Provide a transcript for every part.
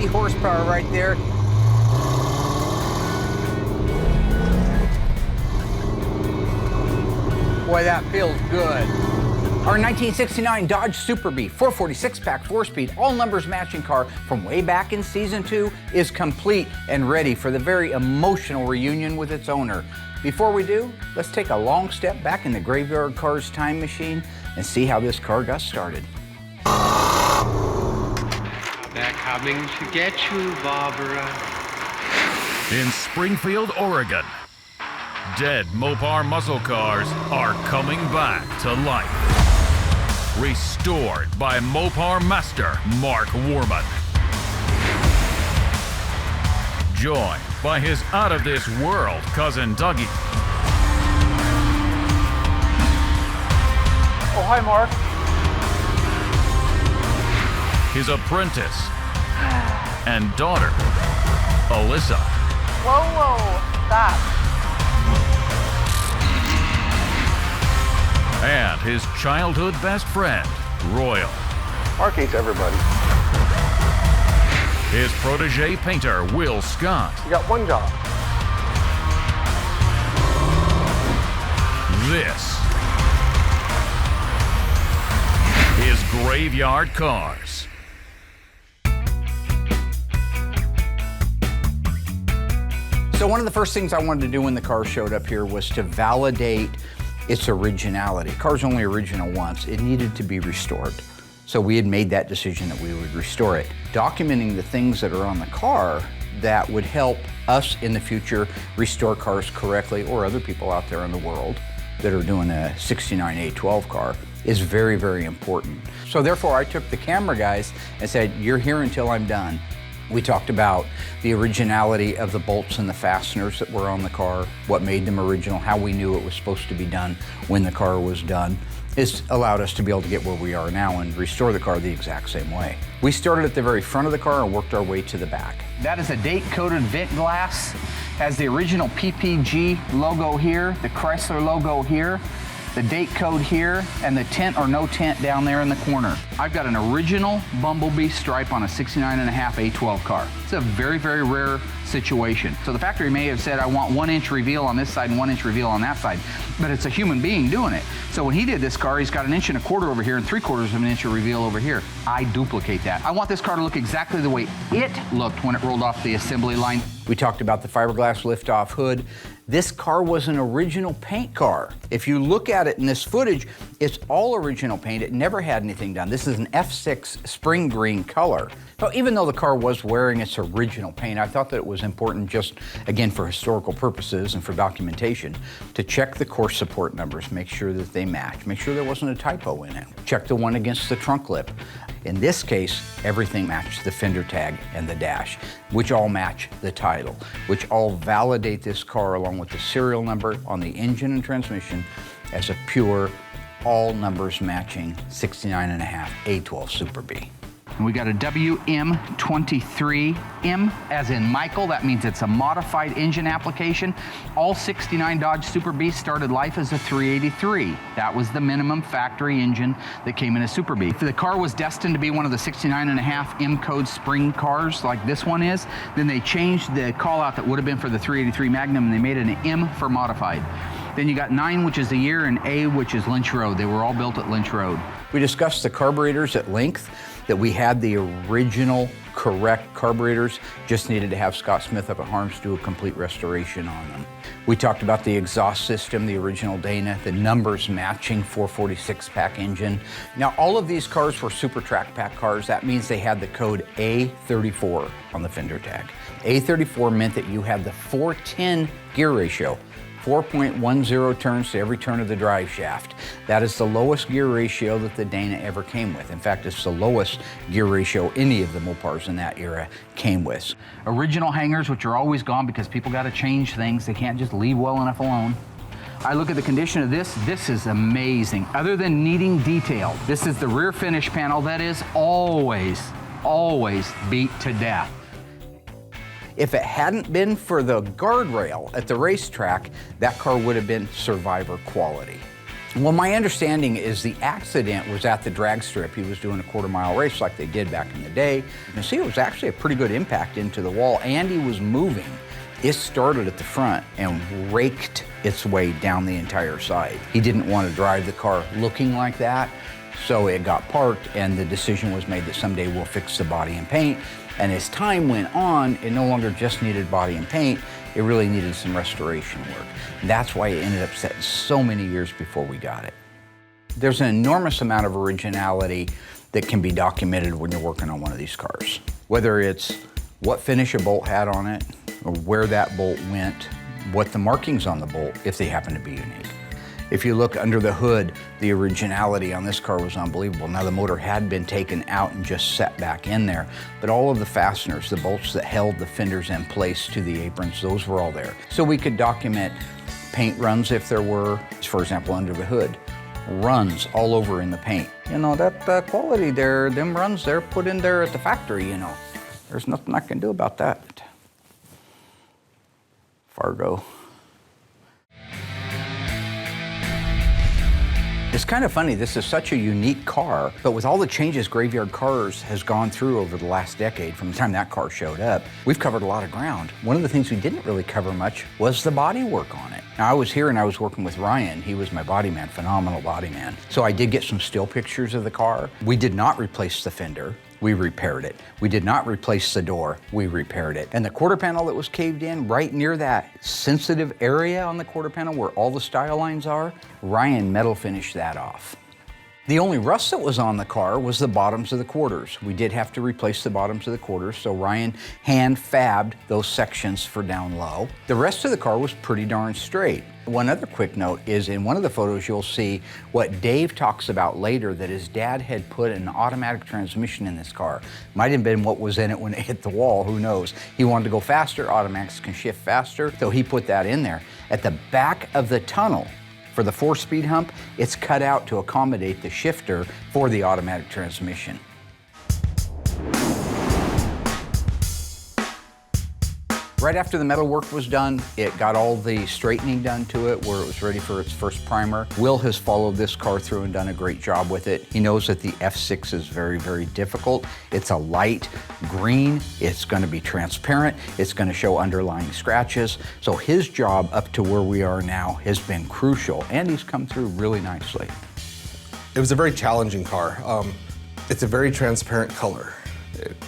150 horsepower right there. Boy, that feels good. Our 1969 Dodge Super Bee 446-pack 4-speed, all numbers matching car from way back in Season 2 is complete and ready for the very emotional reunion with its owner. Before we do, let's take a long step back in the Graveyard Carz time machine and see how this car got started. They're coming to get you, Barbara. In Springfield, Oregon, dead Mopar muscle cars are coming back to life. Restored by Mopar master Mark Warman. Joined by his out-of-this-world cousin Dougie. Oh, hi, Mark. His apprentice and daughter, Alyssa. Whoa, stop. And his childhood best friend, Royal. Mark hates everybody. His protege painter, Will Scott. You got one job. This is Graveyard Carz. So one of the first things I wanted to do when the car showed up here was to validate its originality. Car's only original once. It needed to be restored. So we had made that decision that we would restore it, documenting the things that are on the car that would help us in the future restore cars correctly, or other people out there in the world that are doing a 69 A12 car, is very, very important. So therefore I took the camera guys and said, you're here until I'm done. We talked about the originality of the bolts and the fasteners that were on the car, what made them original, how we knew it was supposed to be done when the car was done. It's allowed us to be able to get where we are now and restore the car the exact same way. We started at the very front of the car and worked our way to the back. That is a date-coated vent glass. Has the original PPG logo here, the Chrysler logo here, the date code here, and the tint or no tint down there in the corner. I've got an original Bumblebee stripe on a 69.5 A12 car. It's a very, very rare situation. So the factory may have said, I want 1 inch reveal on this side and 1 inch reveal on that side, but it's a human being doing it. So when he did this car, he's got 1 1/4 inch over here and 3/4 of an inch of reveal over here. I duplicate that. I want this car to look exactly the way it looked when it rolled off the assembly line. We talked about the fiberglass lift-off hood. This car was an original paint car. If you look at it in this footage, it's all original paint. It never had anything done. This is an F6 spring green color. So even though the car was wearing its original paint, I thought that it was important, just again for historical purposes and for documentation, to check the course support numbers, make sure that they match, make sure there wasn't a typo in it. Check the one against the trunk lip. In this case, everything matched the fender tag and the dash, which all match the title, which all validate this car along with the serial number on the engine and transmission as a pure, all numbers matching 69.5 A12 Super Bee. And we got a WM23M, as in Michael. That means it's a modified engine application. All 69 Dodge Super Bee started life as a 383. That was the minimum factory engine that came in a Super Bee. If the car was destined to be one of the 69.5 M-code spring cars like this one is, then they changed the call out that would have been for the 383 Magnum, and they made it an M for modified. Then you got 9, which is the year, and A, which is Lynch Road. They were all built at Lynch Road. We discussed the carburetors at length, that we had the original correct carburetors, just needed to have Scott Smith up at Harms do a complete restoration on them. We talked about the exhaust system, the original Dana, the numbers matching 446-pack engine. Now, all of these cars were Super Track Pack cars. That means they had the code A34 on the fender tag. A34 meant that you had the 410 gear ratio. 4.10 turns to every turn of the drive shaft. That is the lowest gear ratio that the Dana ever came with. In fact, it's the lowest gear ratio any of the Mopars in that era came with. Original hangers, which are always gone because people got to change things. They can't just leave well enough alone. I look at the condition of this. This is amazing. Other than needing detail, this is the rear finish panel that is always beat to death. If it hadn't been for the guardrail at the racetrack, that car would have been survivor quality. Well, my understanding is the accident was at the drag strip. He was doing a quarter-mile race like they did back in the day. You can see it was actually a pretty good impact into the wall, and he was moving. It started at the front and raked its way down the entire side. He didn't want to drive the car looking like that, so it got parked, and the decision was made that someday we'll fix the body and paint. And as time went on, it no longer just needed body and paint, it really needed some restoration work. That's why it ended up sitting so many years before we got it. There's an enormous amount of originality that can be documented when you're working on one of these cars. Whether it's what finish a bolt had on it, or where that bolt went, what the markings on the bolt, if they happen to be unique. If you look under the hood, the originality on this car was unbelievable. Now the motor had been taken out and just set back in there, but all of the fasteners, the bolts that held the fenders in place to the aprons, those were all there. So we could document paint runs if there were, for example, under the hood, runs all over in the paint. You know, that quality there, them runs they're put in there at the factory, you know. There's nothing I can do about that. Fargo. It's kind of funny, this is such a unique car, but with all the changes Graveyard Carz has gone through over the last decade, from the time that car showed up, we've covered a lot of ground. One of the things we didn't really cover much was the body work on it. Now I was here and I was working with Ryan. He was my body man, phenomenal body man. So I did get some still pictures of the car. We did not replace the fender. We repaired it. We did not replace the door, we repaired it. And the quarter panel that was caved in, right near that sensitive area on the quarter panel where all the style lines are, Ryan metal finished that off. The only rust that was on the car was the bottoms of the quarters. We did have to replace the bottoms of the quarters, so Ryan hand fabbed those sections for down low. The rest of the car was pretty darn straight. One other quick note is in one of the photos you'll see what Dave talks about later, that his dad had put an automatic transmission in this car. Might have been what was in it when it hit the wall, who knows. He wanted to go faster, automatics can shift faster, so he put that in there. At the back of the tunnel, for the 4-speed hump, it's cut out to accommodate the shifter for the automatic transmission. Right after the metal work was done, it got all the straightening done to it where it was ready for its first primer. Will has followed this car through and done a great job with it. He knows that the F6 is very, very difficult. It's a light green, it's gonna be transparent, it's gonna show underlying scratches. So his job up to where we are now has been crucial, and he's come through really nicely. It was a very challenging car. It's a very transparent color.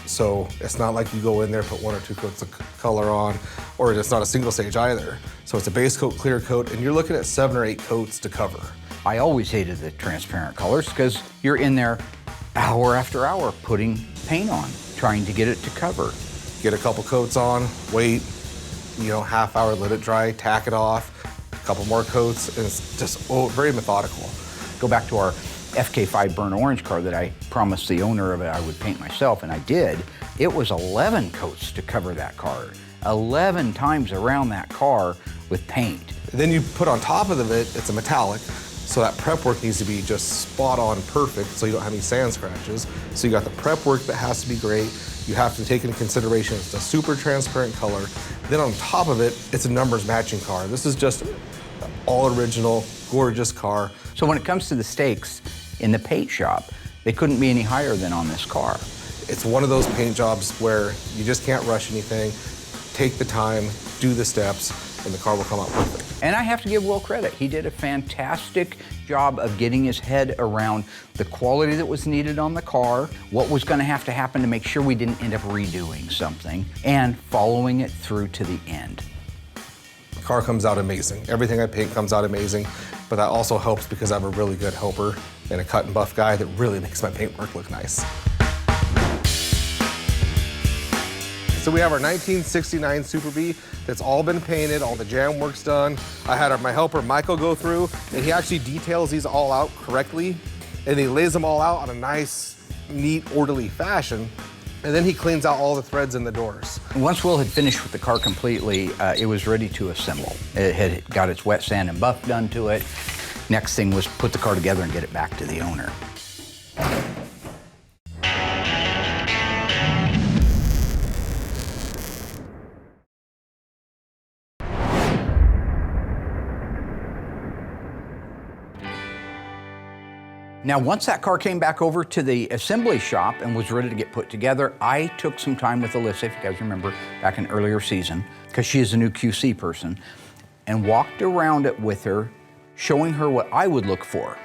So it's not like you go in there, put 1 or 2 coats of color on, or it's not a single stage either. So it's a base coat, clear coat, and you're looking at 7 or 8 coats to cover. I always hated the transparent colors because you're in there hour after hour putting paint on, trying to get it to cover. Get a couple coats on, wait, you know, half hour, let it dry, tack it off, a couple more coats, and it's just very methodical. Go back to our FK5 burnt orange car that I promised the owner of it I would paint myself, and I did. It was 11 coats to cover that car. 11 times around that car with paint. And then you put on top of it, it's a metallic, so that prep work needs to be just spot on perfect so you don't have any sand scratches. So you got the prep work that has to be great. You have to take into consideration it's a super transparent color. Then on top of it, it's a numbers matching car. This is just all original, gorgeous car. So when it comes to the stakes in the paint shop, they couldn't be any higher than on this car. It's one of those paint jobs where you just can't rush anything. Take the time, do the steps, and the car will come out perfect. And I have to give Will credit. He did a fantastic job of getting his head around the quality that was needed on the car, what was going to have to happen to make sure we didn't end up redoing something, and following it through to the end. The car comes out amazing. Everything I paint comes out amazing, but that also helps because I have a really good helper and a cut and buff guy that really makes my paintwork look nice. So we have our 1969 Super B that's all been painted, all the jam work's done. I had my helper Michael go through, and he actually details these all out correctly, and he lays them all out on a nice, neat, orderly fashion. And then he cleans out all the threads in the doors. Once Will had finished with the car completely, it was ready to assemble. It had got its wet sand and buff done to it. Next thing was put the car together and get it back to the owner. Now, once that car came back over to the assembly shop and was ready to get put together, I took some time with Alyssa, if you guys remember, back in earlier season, because she is a new QC person, and walked around it with her, showing her what I would look for.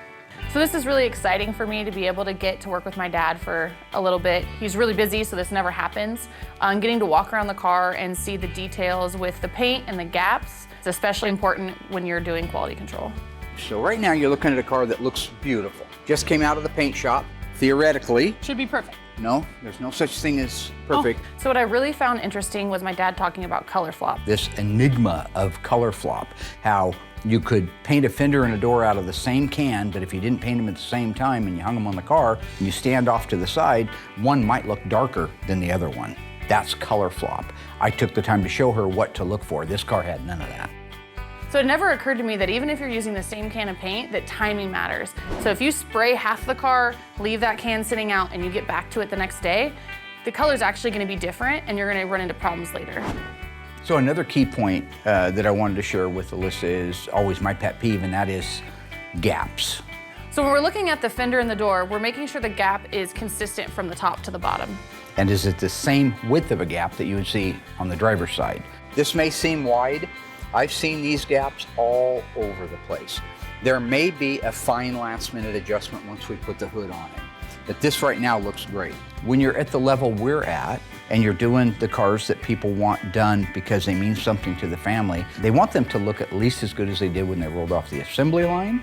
So this is really exciting for me to be able to get to work with my dad for a little bit. He's really busy, so this never happens. Getting to walk around the car and see the details with the paint and the gaps is especially important when you're doing quality control. So right now you're looking at a car that looks beautiful. Just came out of the paint shop. Theoretically, Should be perfect. no, there's no such thing as perfect. Oh, so what I really found interesting was my dad talking about color flop. This enigma of color flop, how you could paint a fender and a door out of the same can, but if you didn't paint them at the same time and you hung them on the car and you stand off to the side, one might look darker than the other one. That's color flop. I took the time to show her what to look for. This car had none of that. So it never occurred to me that even if you're using the same can of paint, that timing matters. So if you spray half the car, leave that can sitting out, and you get back to it the next day, the color's actually gonna be different and you're gonna run into problems later. So another key point that I wanted to share with Alyssa is always my pet peeve, and that is gaps. So when we're looking at the fender and the door, we're making sure the gap is consistent from the top to the bottom. And is it the same width of a gap that you would see on the driver's side? This may seem wide. I've seen these gaps all over the place. There may be a fine last minute adjustment once we put the hood on it, but this right now looks great. When you're at the level we're at and you're doing the cars that people want done because they mean something to the family, they want them to look at least as good as they did when they rolled off the assembly line.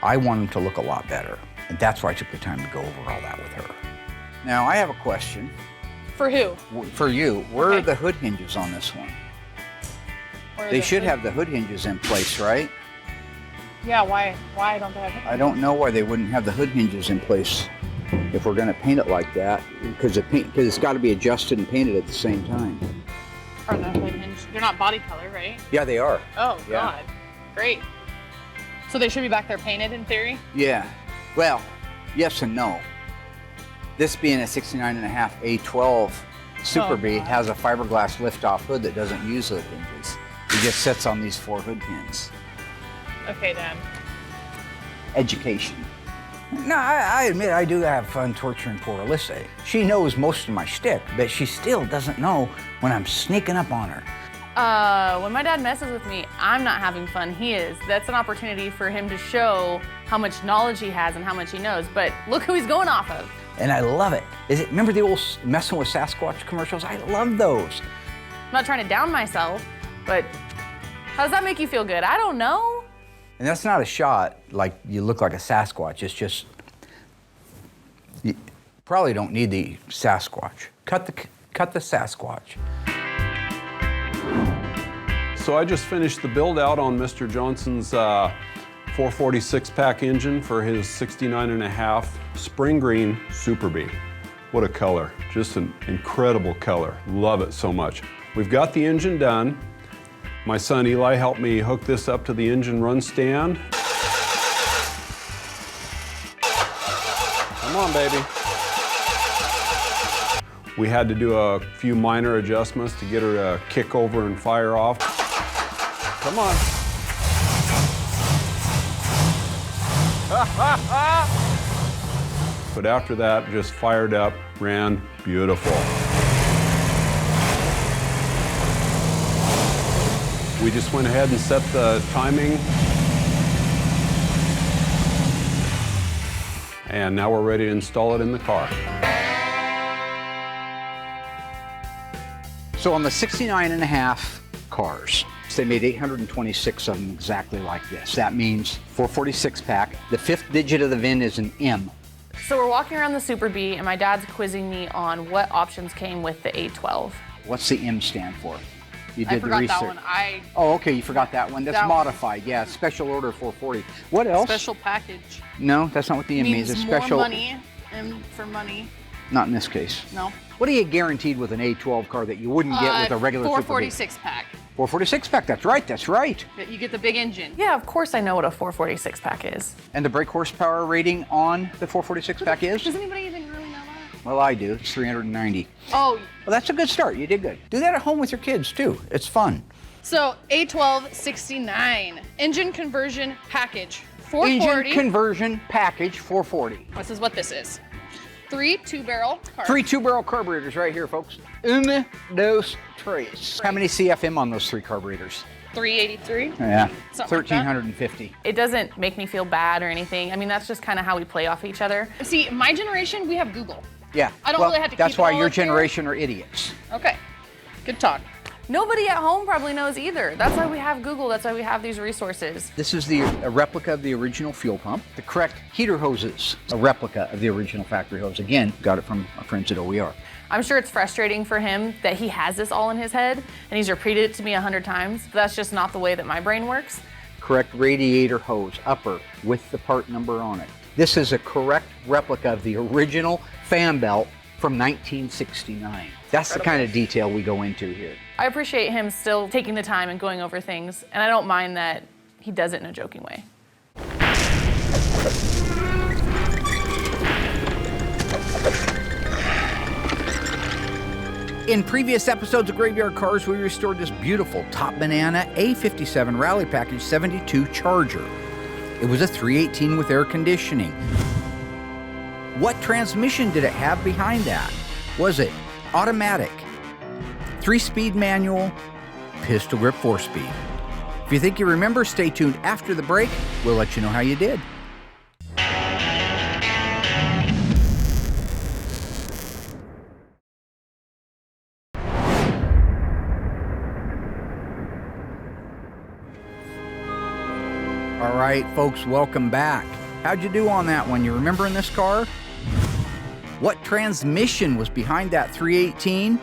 I want them to look a lot better, and that's why I took the time to go over all that with her. Now, I have a question. For who? For you, where are Okay. the hood hinges on this one? Or They the should hood? have the hood hinges in place, right? Yeah, why don't they have I don't know why they wouldn't have the hood hinges in place if we're gonna paint it like that, because it's gotta be adjusted and painted at the same time. Are the hood hinge? They're not body color, right? Yeah, they are. Oh, Yeah. God. Great. So they should be back there painted in theory? Yeah, well, yes and no. This being a 69.5 A12 Super Oh, B God. has a fiberglass liftoff hood that doesn't use hood hinges. It just sits on these 4 hood pins. Okay, Dad. Education. No, I admit I do have fun torturing poor Alyssa. She knows most of my shtick, but she still doesn't know when I'm sneaking up on her. When my dad messes with me, I'm not having fun, he is. That's an opportunity for him to show how much knowledge he has and how much he knows, but look who he's going off of. And I love it. Remember the old messing with Sasquatch commercials? I love those. I'm not trying to down myself, but how does that make you feel good? I don't know. And that's not a shot like you look like a Sasquatch. It's just, you probably don't need the Sasquatch. Cut the Sasquatch. So I just finished the build out on Mr. Johnson's 446 pack engine for his 69.5 spring green Super B. What a color, just an incredible color. Love it so much. We've got the engine done. My son Eli helped me hook this up to the engine run stand. Come on, baby. We had to do a few minor adjustments to get her to kick over and fire off. Come on. But after that, just fired up, ran beautiful. We just went ahead and set the timing. And now we're ready to install it in the car. So on the 69.5 Carz, they made 826 of them exactly like this. That means 446 pack. The 5th digit of the VIN is an M. So we're walking around the Super B and my dad's quizzing me on what options came with the A12. What's the M stand for? You I did the forgot research. that one. Oh, okay, you forgot that one. That's That one. modified, yeah, special order 440. What else? Special package. No, that's not what the M means. It's more special. money and for money. Not in this case. No. What are you guaranteed with an A12 car that you wouldn't get with a regular Super B? 446 pack. 446 pack, that's right, that's right. That you get the big engine. Yeah, of course I know what a 446 pack is. And the brake horsepower rating on the 446 pack is? Does anybody even really know that? Well, I do. It's 390. Oh, Well, that's a good start. You did good. Do that at home with your kids, too. It's fun. so A12 69 engine conversion package 440. Engine conversion package 440. This is what this is. 3 2-barrel carb. 3 2-barrel carburetors right here, folks. Uno, dos, tres. How many CFM on those 3 carburetors? 383. Yeah, Something like that. 1,350. It doesn't make me feel bad or anything. I mean, that's just kind of how we play off each other. See, my generation, we have Google. Yeah. I don't well, really have to that's keep it why all your up there. generation are idiots. Okay, good talk. Nobody at home probably knows either. That's why we have Google. That's why we have these resources. This is a replica of the original fuel pump. The correct heater hoses, a replica of the original factory hose. Again, got it from our friends at OER. I'm sure it's frustrating for him that he has this all in his head and he's repeated it to me 100 times. But that's just not the way that my brain works. Correct radiator hose, upper, with the part number on it. This is a correct replica of the original fan belt from 1969. That's the kind of detail we go into here. I appreciate him still taking the time and going over things, and I don't mind that he does it in a joking way. In previous episodes of Graveyard Carz, we restored this beautiful Top Banana A57 Rally Package 72 Charger. It was a 318 with air conditioning. What transmission did it have behind that? Was it automatic, 3-speed manual, pistol grip 4-speed? If you think you remember, stay tuned after the break. We'll let you know how you did. All right, folks, welcome back. How'd you do on that one? You remembering this car? What transmission was behind that 318?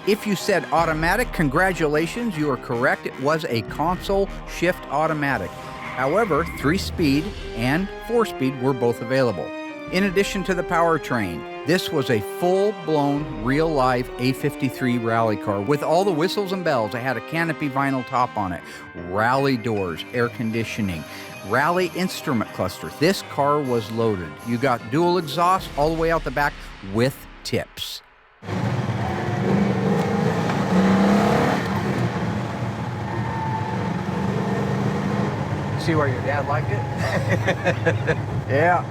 If you said automatic, congratulations, you are correct. It was a console shift automatic. However, 3-speed and 4-speed were both available. In addition to the powertrain, this was a full-blown, real-life A53 rally car with all the whistles and bells. It had a canopy vinyl top on it, rally doors, air conditioning, rally instrument cluster. This car was loaded. You got dual exhaust all the way out the back with tips. See where your dad liked it? Yeah.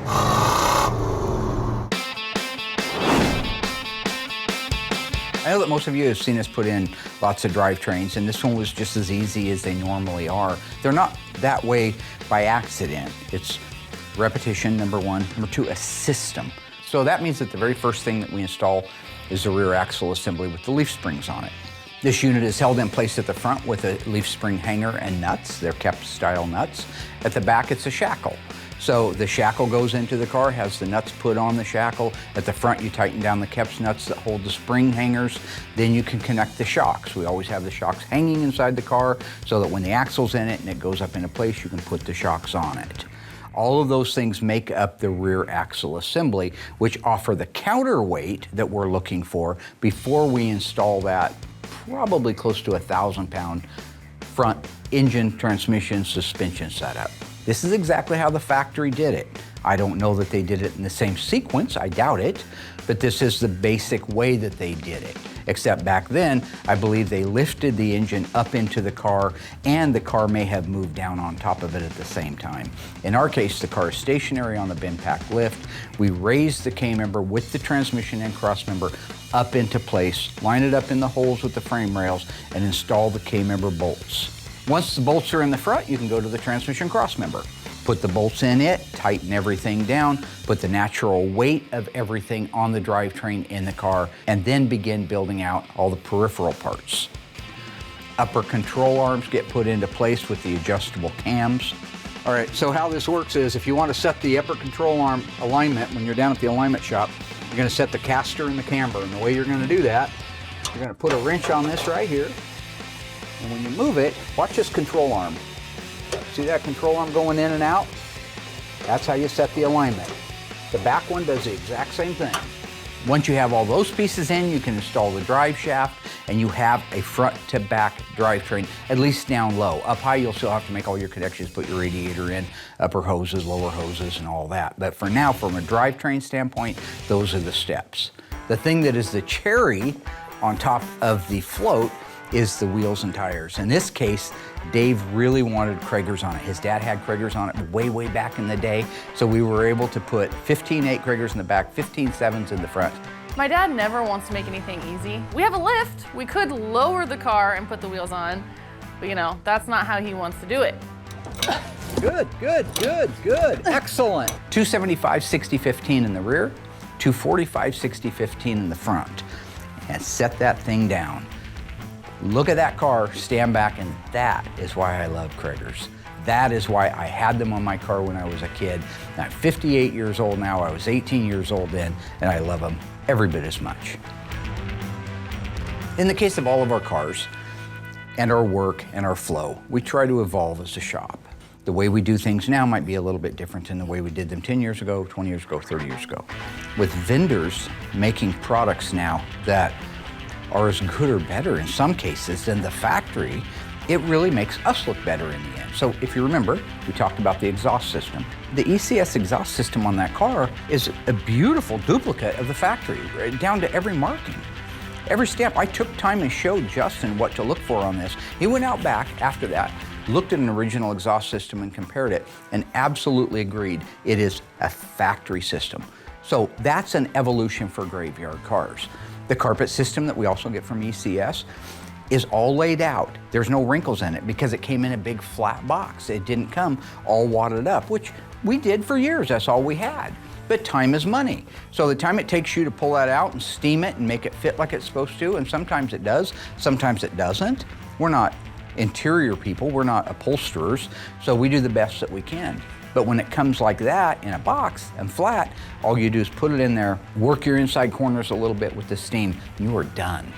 I know that most of you have seen us put in lots of drivetrains, and this one was just as easy as they normally are. They're not that way by accident. It's repetition, number one. Number two, a system. So that means that the very first thing that we install is the rear axle assembly with the leaf springs on it. This unit is held in place at the front with a leaf spring hanger and nuts. They're kept style nuts. At the back, it's a shackle. So the shackle goes into the car, has the nuts put on the shackle. At the front, you tighten down the Kep's nuts that hold the spring hangers. Then you can connect the shocks. We always have the shocks hanging inside the car so that when the axle's in it and it goes up into place, you can put the shocks on it. All of those things make up the rear axle assembly, which offer the counterweight that we're looking for before we install that probably close to 1,000-pound front engine, transmission, suspension setup. This is exactly how the factory did it. I don't know that they did it in the same sequence, I doubt it, but this is the basic way that they did it. Except back then, I believe they lifted the engine up into the car and the car may have moved down on top of it at the same time. In our case, the car is stationary on the bin pack lift. We raise the K-member with the transmission and cross member up into place, line it up in the holes with the frame rails, and install the K-member bolts. Once the bolts are in the front, you can go to the transmission cross member. Put the bolts in it, tighten everything down, put the natural weight of everything on the drivetrain in the car, and then begin building out all the peripheral parts. Upper control arms get put into place with the adjustable cams. All right, so how this works is if you want to set the upper control arm alignment when you're down at the alignment shop, you're going to set the caster and the camber. And the way you're going to do that, you're going to put a wrench on this right here. And when you move it, watch this control arm. See that control arm going in and out? That's how you set the alignment. The back one does the exact same thing. Once you have all those pieces in, you can install the drive shaft and you have a front to back drivetrain, at least down low. Up high, you'll still have to make all your connections, put your radiator in, upper hoses, lower hoses, and all that. But for now, from a drivetrain standpoint, those are the steps. The thing that is the cherry on top of the float is the wheels and tires. In this case, Dave really wanted Kragers on it. His dad had Kragers on it way, way back in the day. So we were able to put 15.8 Kragers in the back, 15.7s in the front. My dad never wants to make anything easy. We have a lift. We could lower the car and put the wheels on, but you know, that's not how he wants to do it. Good, good, good, good. Excellent. 275, 60, 15 in the rear, 245, 60, 15 in the front. And set that thing down. Look at that car, stand back, and that is why I love Kragers. That is why I had them on my car when I was a kid. I'm 58 years old now. I was 18 years old then, and I love them every bit as much. In the case of all of our cars and our work and our flow, we try to evolve as a shop. The way we do things now might be a little bit different than the way we did them 10 years ago, 20 years ago, 30 years ago. With vendors making products now that are as good or better in some cases than the factory, it really makes us look better in the end. So if you remember, we talked about the exhaust system. The ECS exhaust system on that car is a beautiful duplicate of the factory, right down to every marking. Every step, I took time and showed Justin what to look for on this. He went out back after that, looked at an original exhaust system and compared it, and absolutely agreed it is a factory system. So that's an evolution for graveyard cars. The carpet system that we also get from ECS is all laid out. There's no wrinkles in it because it came in a big flat box. It didn't come all wadded up, which we did for years. That's all we had. But time is money. So the time it takes you to pull that out and steam it and make it fit like it's supposed to, and sometimes it does, sometimes it doesn't. We're not interior people, we're not upholsterers, so we do the best that we can. But when it comes like that in a box and flat, all you do is put it in there, work your inside corners a little bit with the steam, and you are done.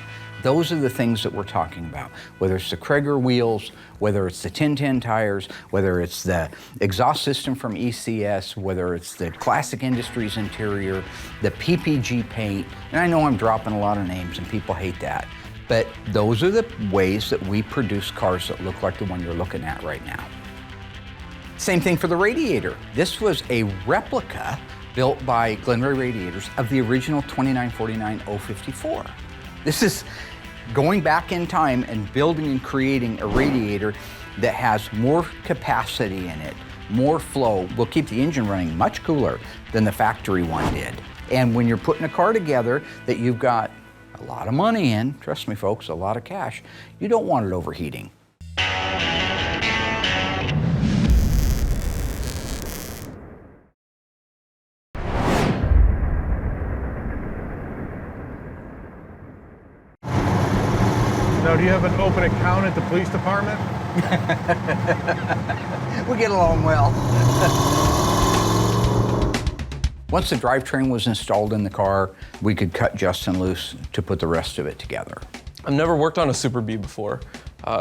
Those are the things that we're talking about, whether it's the Krager wheels, whether it's the 1010 tires, whether it's the exhaust system from ECS, whether it's the Classic Industries interior, the PPG paint, and I know I'm dropping a lot of names and people hate that, but those are the ways that we produce cars that look like the one you're looking at right now. Same thing for the radiator. This was a replica built by Glenray Radiators of the original 2949 054. This is going back in time and building and creating a radiator that has more capacity in it, more flow, will keep the engine running much cooler than the factory one did. And when you're putting a car together that you've got a lot of money in, trust me folks, a lot of cash, you don't want it overheating. Now, do you have an open account at the police department? We get along well. Once the drivetrain was installed in the car, we could cut Justin loose to put the rest of it together. I've never worked on a Super Bee before,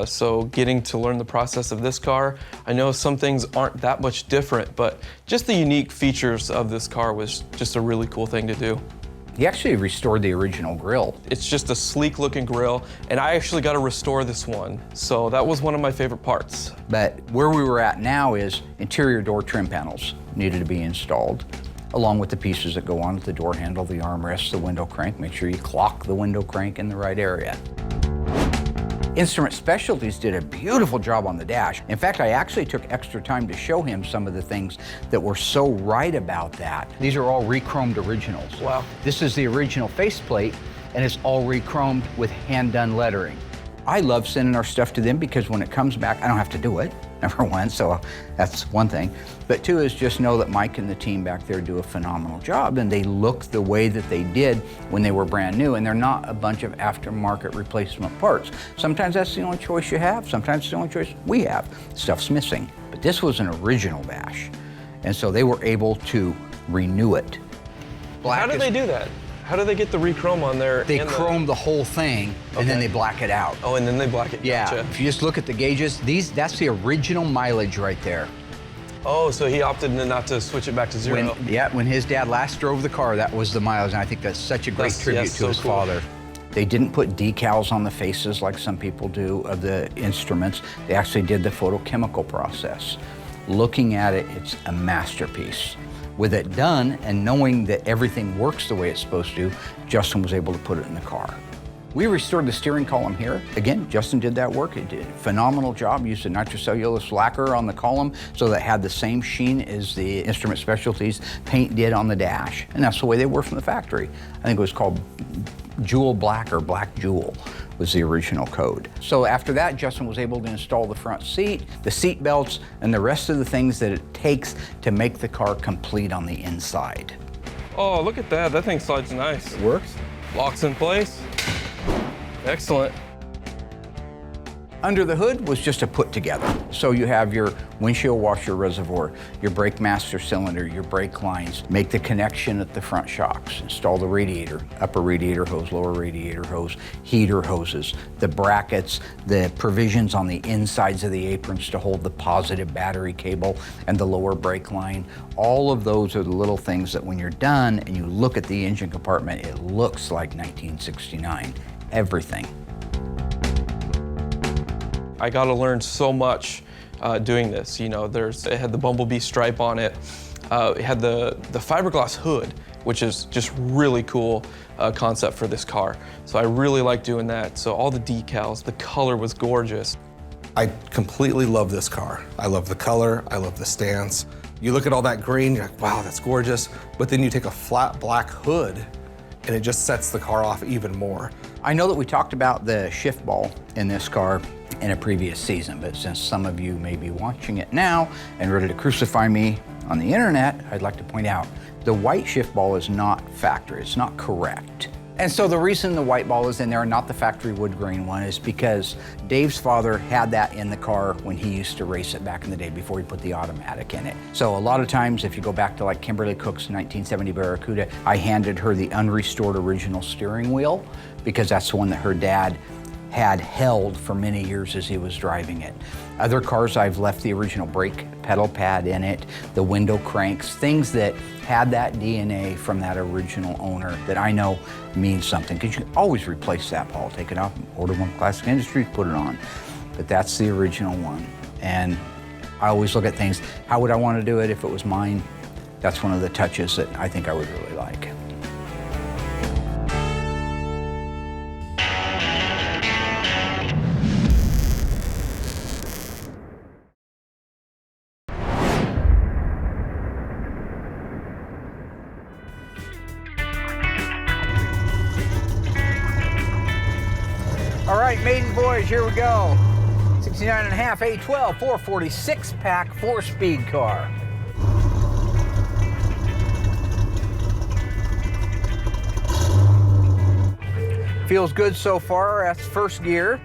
so getting to learn the process of this car, I know some things aren't that much different, but just the unique features of this car was just a really cool thing to do. He actually restored the original grille. It's just a sleek looking grille, and I actually got to restore this one, so that was one of my favorite parts. But where we were at now is interior door trim panels needed to be installed, along with the pieces that go on with the door handle, the armrest, the window crank. Make sure you clock the window crank in the right area. Instrument Specialties did a beautiful job on the dash. In fact, I actually took extra time to show him some of the things that were so right about that. These are all re-chromed originals. Wow. This is the original faceplate, and it's all re-chromed with hand-done lettering. I love sending our stuff to them because when it comes back, I don't have to do it, number one, so that's one thing. But two is just know that Mike and the team back there do a phenomenal job, and they look the way that they did when they were brand new, and they're not a bunch of aftermarket replacement parts. Sometimes that's the only choice you have, sometimes it's the only choice we have. Stuff's missing. But this was an original bash, and so they were able to renew it. How did they do that? How do they get the re-chrome on there? They chrome the whole thing, and then they black it out. Oh, and then they black it. Yeah, Gotcha. if you just look at the gauges, that's the original mileage right there. Oh, so he opted not to switch it back to zero. When his dad last drove the car, that was the mileage, and I think that's such a great tribute to his father. They didn't put decals on the faces like some people do of the instruments. They actually did the photochemical process. Looking at it, it's a masterpiece. With it done and knowing that everything works the way it's supposed to, Justin was able to put it in the car. We restored the steering column here. Again, Justin did that work. He did a phenomenal job. Used a nitrocellulose lacquer on the column so that it had the same sheen as the Instrument Specialties paint did on the dash. And that's the way they were from the factory. I think it was called Jewel Black or Black Jewel was the original code. So after that, Justin was able to install the front seat, the seat belts, and the rest of the things that it takes to make the car complete on the inside. Oh, look at that. That thing slides nice. It works. Locks in place. Excellent. Under the hood was just a put together. So you have your windshield washer reservoir, your brake master cylinder, your brake lines, make the connection at the front shocks, install the radiator, upper radiator hose, lower radiator hose, heater hoses, the brackets, the provisions on the insides of the aprons to hold the positive battery cable and the lower brake line. All of those are the little things that when you're done and you look at the engine compartment, it looks like 1969. Everything. I got to learn so much doing this. You know, it had the bumblebee stripe on it. It had the fiberglass hood, which is just really cool concept for this car. So I really like doing that. So all the decals, the color was gorgeous. I completely love this car. I love the color, I love the stance. You look at all that green, you're like, wow, that's gorgeous. But then you take a flat black hood and it just sets the car off even more. I know that we talked about the shift ball in this car in a previous season, but since some of you may be watching it now and ready to crucify me on the internet, I'd like to point out the white shift ball is not factory, it's not correct. And so the reason the white ball is in there and not the factory wood grain one is because Dave's father had that in the car when he used to race it back in the day before he put the automatic in it. So a lot of times, if you go back to like Kimberly Cook's 1970 Barracuda, I handed her the unrestored original steering wheel because that's the one that her dad had held for many years as he was driving it. Other cars, I've left the original brake pedal pad in it, the window cranks, things that had that DNA from that original owner that I know means something, because you can always replace that, Paul. Take it off, order one from Classic Industries, put it on. But that's the original one. And I always look at things, how would I want to do it if it was mine? That's one of the touches that I think I would really like. All right, maiden boys, here we go. 69.5 A12 446 pack 4-speed car. Feels good so far. That's first gear.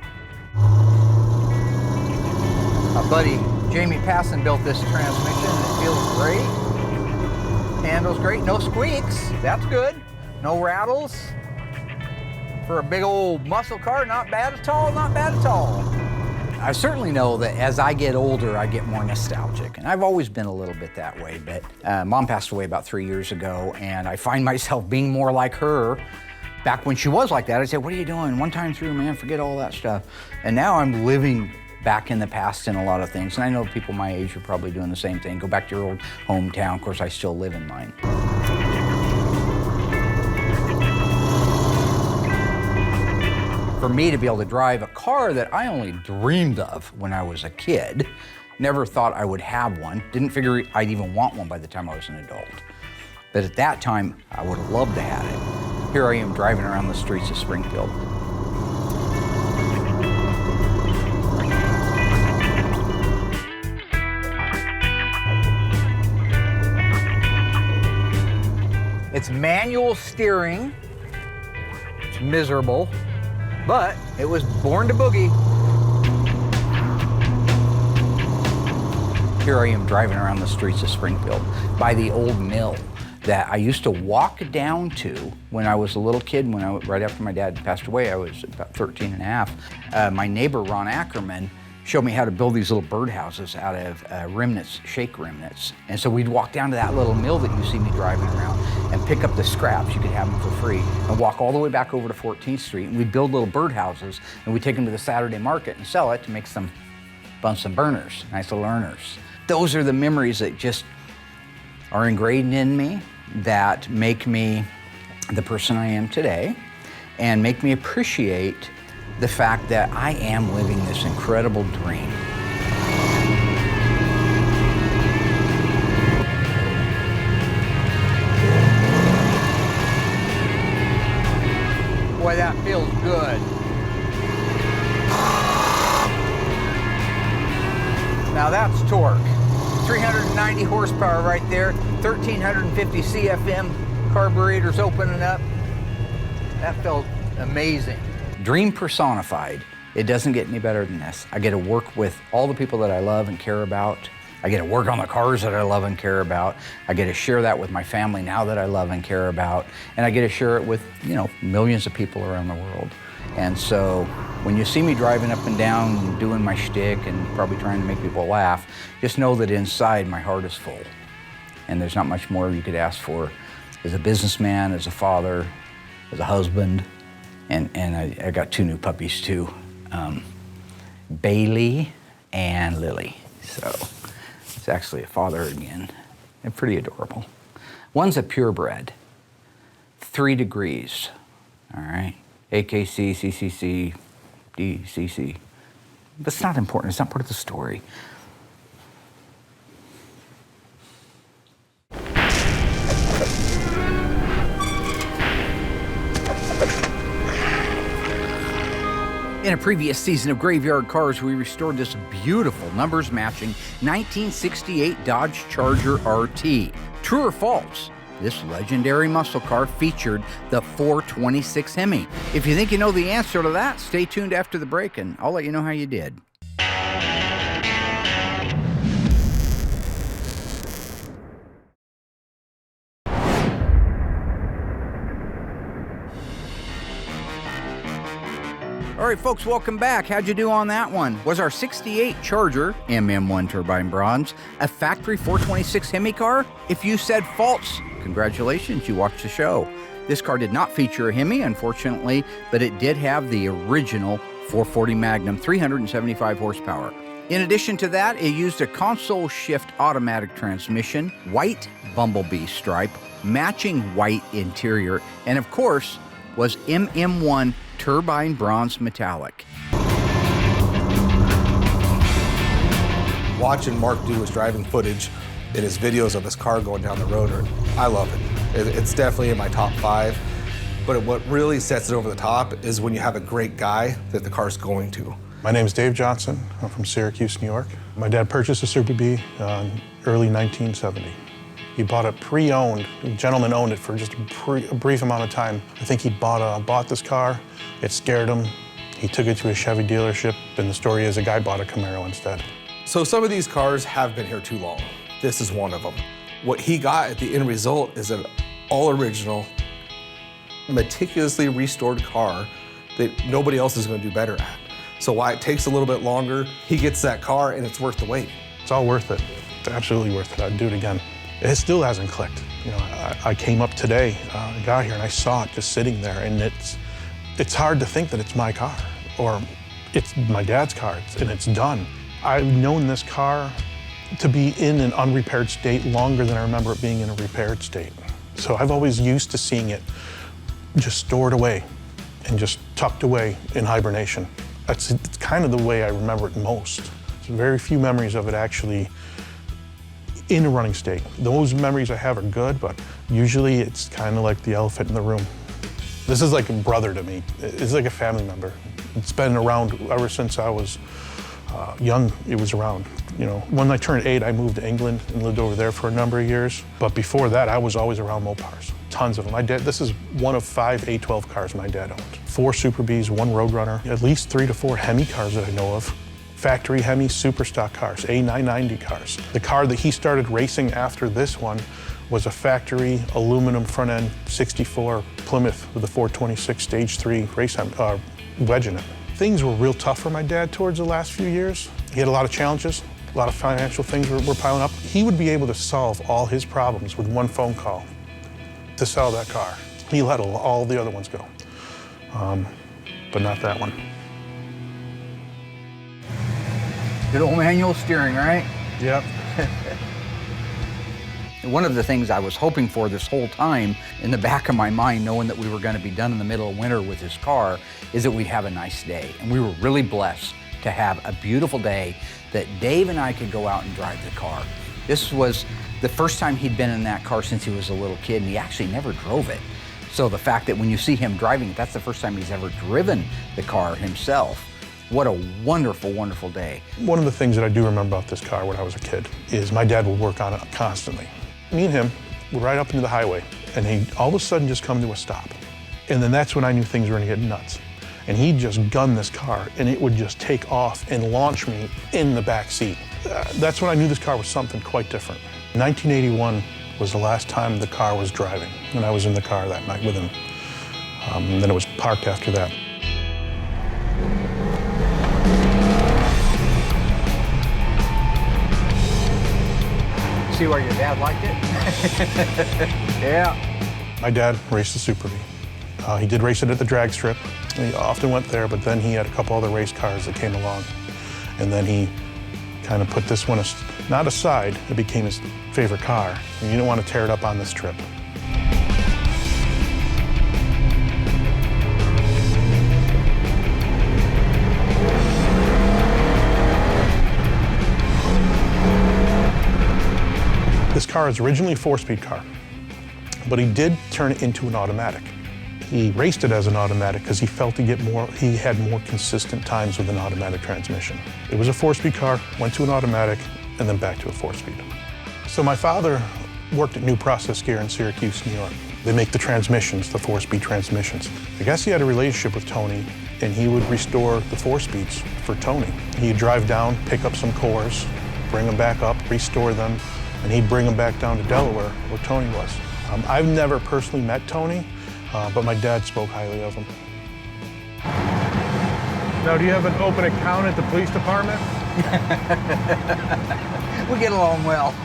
My buddy Jamie Passon built this transmission and it feels great. Handles great, no squeaks. That's good. No rattles. For a big old muscle car, not bad at all, not bad at all. I certainly know that as I get older, I get more nostalgic. And I've always been a little bit that way, but Mom passed away about 3 years ago, and I find myself being more like her. Back when she was like that, I'd say, what are you doing? One time through, man, forget all that stuff. And now I'm living back in the past in a lot of things. And I know people my age are probably doing the same thing. Go back to your old hometown. Of course, I still live in mine. For me to be able to drive a car that I only dreamed of when I was a kid, never thought I would have one, didn't figure I'd even want one by the time I was an adult. But at that time, I would have loved to have it. Here I am driving around the streets of Springfield. It's manual steering. It's miserable. But it was born to boogie. Here I am driving around the streets of Springfield by the old mill that I used to walk down to when I was a little kid. Right after my dad passed away, I was about 13 and a half. My neighbor, Ron Ackerman, showed me how to build these little birdhouses out of remnants, shake remnants. And so we'd walk down to that little mill that you see me driving around and pick up the scraps, you could have them for free, and walk all the way back over to 14th Street. And we'd build little birdhouses, and we'd take them to the Saturday market and sell it to make some Bunsen burners, nice little earners. Those are the memories that just are ingrained in me, that make me the person I am today. and make me appreciate the fact that I am living this incredible dream. Boy, that feels good. Now that's torque. 390 horsepower right there, 1,350 CFM, carburetors opening up. That felt amazing. Dream personified. It doesn't get any better than this. I get to work with all the people that I love and care about. I get to work on the cars that I love and care about. I get to share that with my family now that I love and care about. And I get to share it with, you know, millions of people around the world. And so when you see me driving up and down and doing my shtick and probably trying to make people laugh, just know that inside my heart is full. And there's not much more you could ask for as a businessman, as a father, as a husband. And I got 2 new puppies too, Bailey and Lily. So it's actually a father again. They're pretty adorable. One's a purebred, 3 degrees, all right? AKC, CCC, DCC. But it's not important, it's not part of the story. In a previous season of Graveyard Cars, we restored this beautiful numbers-matching 1968 Dodge Charger RT. True or false? This legendary muscle car featured the 426 Hemi. If you think you know the answer to that, stay tuned after the break and I'll let you know how you did. All right, folks, welcome back. How'd you do on that one? Was our 68 Charger MM1 turbine bronze a factory 426 Hemi car? If you said false, congratulations, you watched the show. This car did not feature a Hemi, unfortunately, but it did have the original 440 Magnum, 375 horsepower. In addition to that, it used a console shift automatic transmission, white bumblebee stripe, matching white interior, and of course, was MM1 turbine bronze metallic. Watching Mark do his driving footage in his videos of his car going down the road, I love it. It's definitely in my top 5. But what really sets it over the top is when you have a great guy that the car's going to. My name is Dave Johnson. I'm from Syracuse, New York. My dad purchased a Super Bee in early 1970. He bought it pre-owned. The gentleman owned it for just a brief amount of time. I think he bought this car. It scared him. He took it to a Chevy dealership, and the story is a guy bought a Camaro instead. So some of these cars have been here too long. This is one of them. What he got at the end result is an all-original, meticulously restored car that nobody else is going to do better at. So while it takes a little bit longer, he gets that car and it's worth the wait. It's all worth it. It's absolutely worth it. I'd do it again. It still hasn't clicked. You know, I came up today, got here, and I saw it just sitting there, and it's hard to think that it's my car, or it's my dad's car, and it's done. I've known this car to be in an unrepaired state longer than I remember it being in a repaired state. So I've always used to seeing it just stored away and just tucked away in hibernation. It's kind of the way I remember it most. There's very few memories of it actually in a running state. Those memories I have are good, but usually it's kind of like the elephant in the room. This is like a brother to me. It's like a family member. It's been around ever since I was young. It was around. You know, when I turned 8, I moved to England and lived over there for a number of years. But before that, I was always around Mopars. Tons of them. My dad, this is one of 5 A12 cars my dad owned. 4 Super Bees, 1 Roadrunner, at least 3 to 4 Hemi cars that I know of. Factory Hemi super stock cars, A990 cars. The car that he started racing after this one was a factory aluminum front end 64 Plymouth with a 426 stage 3 race wedge in it. Things were real tough for my dad towards the last few years. He had a lot of challenges, a lot of financial things were piling up. He would be able to solve all his problems with one phone call to sell that car. He let all the other ones go, but not that one. Good old manual steering, right? Yep. One of the things I was hoping for this whole time in the back of my mind, knowing that we were going to be done in the middle of winter with this car, is that we'd have a nice day. And we were really blessed to have a beautiful day that Dave and I could go out and drive the car. This was the first time he'd been in that car since he was a little kid, and he actually never drove it. So the fact that when you see him driving it, that's the first time he's ever driven the car himself. What a wonderful, wonderful day. One of the things that I do remember about this car when I was a kid is my dad would work on it constantly. Me and him would ride up into the highway, and he'd all of a sudden just come to a stop. And then that's when I knew things were gonna get nuts. And he'd just gun this car, and it would just take off and launch me in the back seat. That's when I knew this car was something quite different. 1981 was the last time the car was driving, and I was in the car that night with him. And then it was parked after that. See why your dad liked it? Yeah. My dad raced the Super Bee. He did race it at the drag strip. He often went there, but then he had a couple other race cars that came along. And then he kind of put this one, not aside, it became his favorite car. And you didn't want to tear it up on this trip. This car is originally a 4-speed car, but he did turn it into an automatic. He raced it as an automatic because he felt he had more consistent times with an automatic transmission. It was a 4-speed car, went to an automatic, and then back to a 4-speed. So my father worked at New Process Gear in Syracuse, New York. They make the transmissions, the 4-speed transmissions. I guess he had a relationship with Tony, and he would restore the 4-speeds for Tony. He'd drive down, pick up some cores, bring them back up, restore them, and he'd bring them back down to Delaware, where Tony was. I've never personally met Tony, but my dad spoke highly of him. Now, do you have an open account at the police department? We get along well.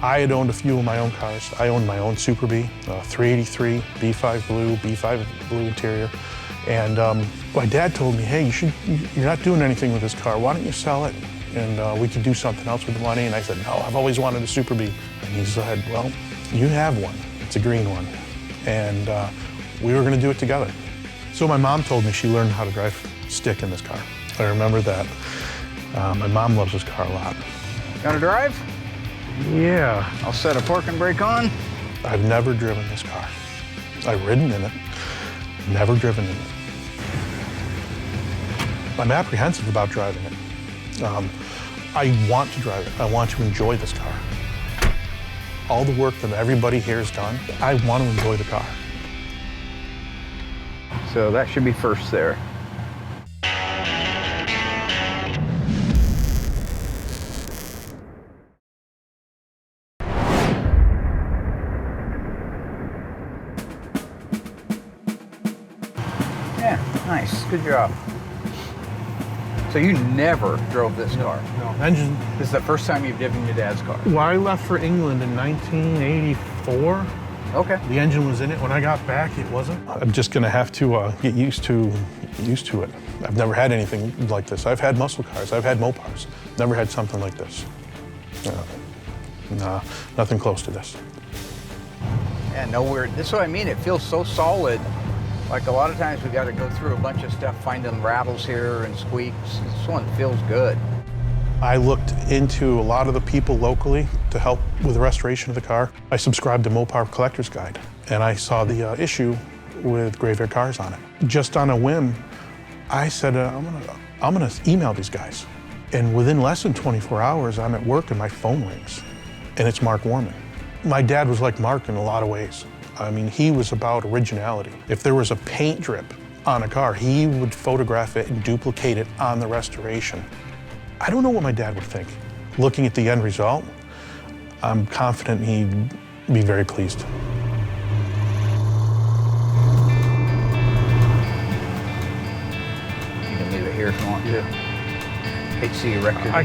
I had owned a few of my own cars. I owned my own Super Bee, 383, B5 blue, B5 blue interior. And my dad told me, hey, you're not doing anything with this car. Why don't you sell it? And we could do something else with the money. And I said, no, I've always wanted a Super Bee. And he said, well, you have one. It's a green one. And we were gonna do it together. So my mom told me she learned how to drive stick in this car. I remember that. My mom loves this car a lot. Gonna drive? Yeah. I'll set a park and brake on. I've never driven this car. I've ridden in it, never driven in it. I'm apprehensive about driving it. I want to drive it. I want to enjoy this car. All the work that everybody here has done, I want to enjoy the car. So that should be first there. Yeah, nice, good job. So you never drove this car? No, engine. This is the first time you've driven your dad's car? Well, I left for England in 1984. Okay. The engine was in it. When I got back, it wasn't. I'm just gonna have to get used to it. I've never had anything like this. I've had muscle cars, I've had Mopars. Never had something like this. Nah, nothing close to this. Yeah, nowhere. This is what I mean. It feels so solid. Like a lot of times we got to go through a bunch of stuff, finding rattles here and squeaks. This one feels good. I looked into a lot of the people locally to help with the restoration of the car. I subscribed to Mopar Collector's Guide, and I saw the issue with Graveyard Carz on it. Just on a whim, I said, I'm gonna email these guys. And within less than 24 hours, I'm at work and my phone rings, and it's Mark Warman. My dad was like Mark in a lot of ways. I mean, he was about originality. If there was a paint drip on a car, he would photograph it and duplicate it on the restoration. I don't know what my dad would think. Looking at the end result, I'm confident he'd be very pleased. You can leave it here if you want to. Hate to see you wreck your car.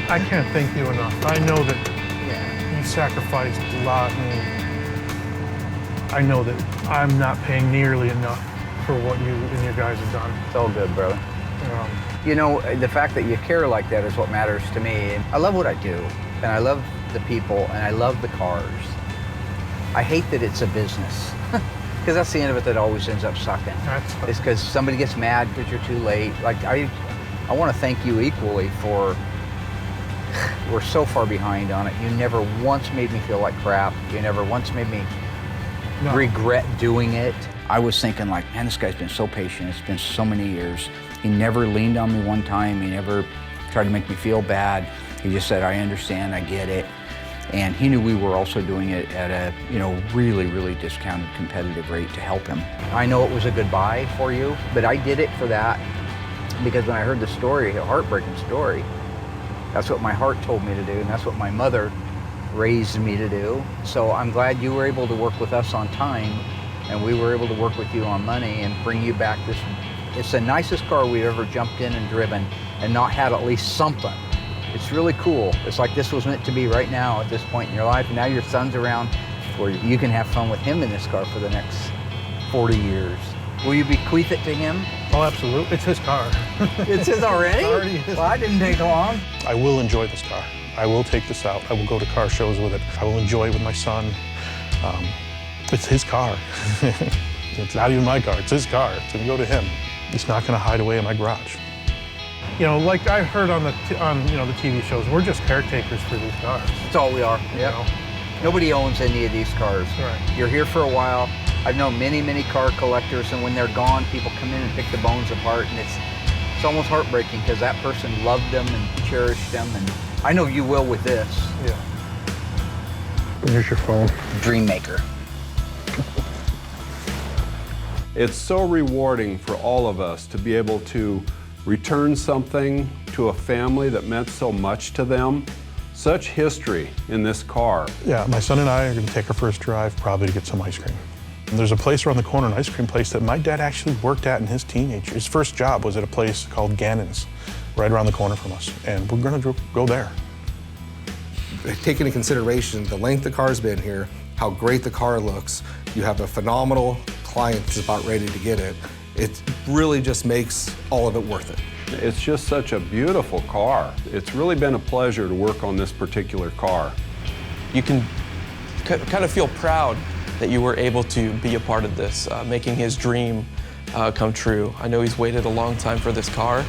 I can't thank you enough. I know that you sacrificed a lot, and I know that I'm not paying nearly enough for what you and your guys have done. It's all good, brother. You know, the fact that you care like that is what matters to me. I love what I do, and I love the people and I love the cars. I hate that it's a business. Because that's the end of it that always ends up sucking. It's because somebody gets mad because you're too late. Like, I want to thank you equally for, we're so far behind on it. You never once made me feel like crap. You never once made me regret doing it. I was thinking like, man, this guy's been so patient. It's been so many years. He never leaned on me one time. He never tried to make me feel bad. He just said, I understand, I get it. And he knew we were also doing it at a, really, really discounted competitive rate to help him. I know it was a goodbye for you, but I did it for that because when I heard the story, a heartbreaking story, that's what my heart told me to do, and that's what my mother raised me to do. So I'm glad you were able to work with us on time, and we were able to work with you on money and bring you back this. It's the nicest car we've ever jumped in and driven and not had at least something. It's really cool. It's like this was meant to be right now at this point in your life. And now your son's around where you can have fun with him in this car for the next 40 years. Will you bequeath it to him? Oh, absolutely. It's his car. It's his already? It's already his. Well, that didn't take long. I will enjoy this car. I will take this out. I will go to car shows with it. I will enjoy it with my son. It's his car. It's not even my car. It's his car. It's going to go to him. It's not going to hide away in my garage. Like I heard on the TV shows, we're just caretakers for these cars. That's all we are. Yeah. Nobody owns any of these cars. Right. You're here for a while. I've known many, many car collectors, and when they're gone, people come in and pick the bones apart, and it's almost heartbreaking because that person loved them and cherished them, and I know you will with this. Yeah. Here's your phone. Dream maker. It's so rewarding for all of us to be able to return something to a family that meant so much to them. Such history in this car. Yeah, my son and I are going to take our first drive probably to get some ice cream. And there's a place around the corner, an ice cream place that my dad actually worked at in his teenage. His first job was at a place called Gannon's, right around the corner from us. And we're going to go there. Taking into consideration the length the car's been here, how great the car looks, you have a phenomenal client that's about ready to get it. It really just makes all of it worth it. It's just such a beautiful car. It's really been a pleasure to work on this particular car. You can kind of feel proud that you were able to be a part of this, making his dream come true. I know he's waited a long time for this car,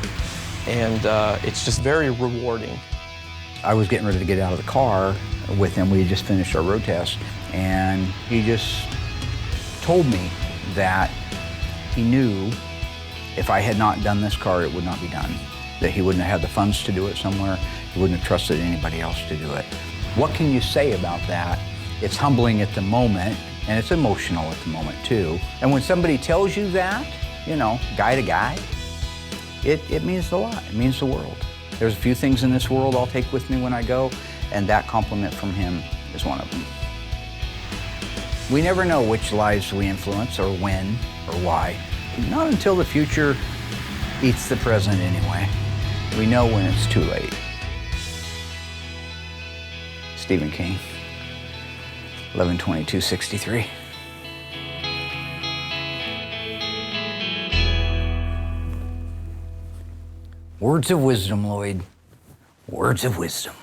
and it's just very rewarding. I was getting ready to get out of the car with him. We had just finished our road test, and he just told me that he knew if I had not done this car, it would not be done. That he wouldn't have had the funds to do it somewhere. He wouldn't have trusted anybody else to do it. What can you say about that? It's humbling at the moment, and it's emotional at the moment too. And when somebody tells you that, guy to guy, it means a lot. It means the world. There's a few things in this world I'll take with me when I go, and that compliment from him is one of them. We never know which lives we influence or when or why. Not until the future eats the present anyway. We know when it's too late. Stephen King, 11/22/63. Words of wisdom, Lloyd. Words of wisdom.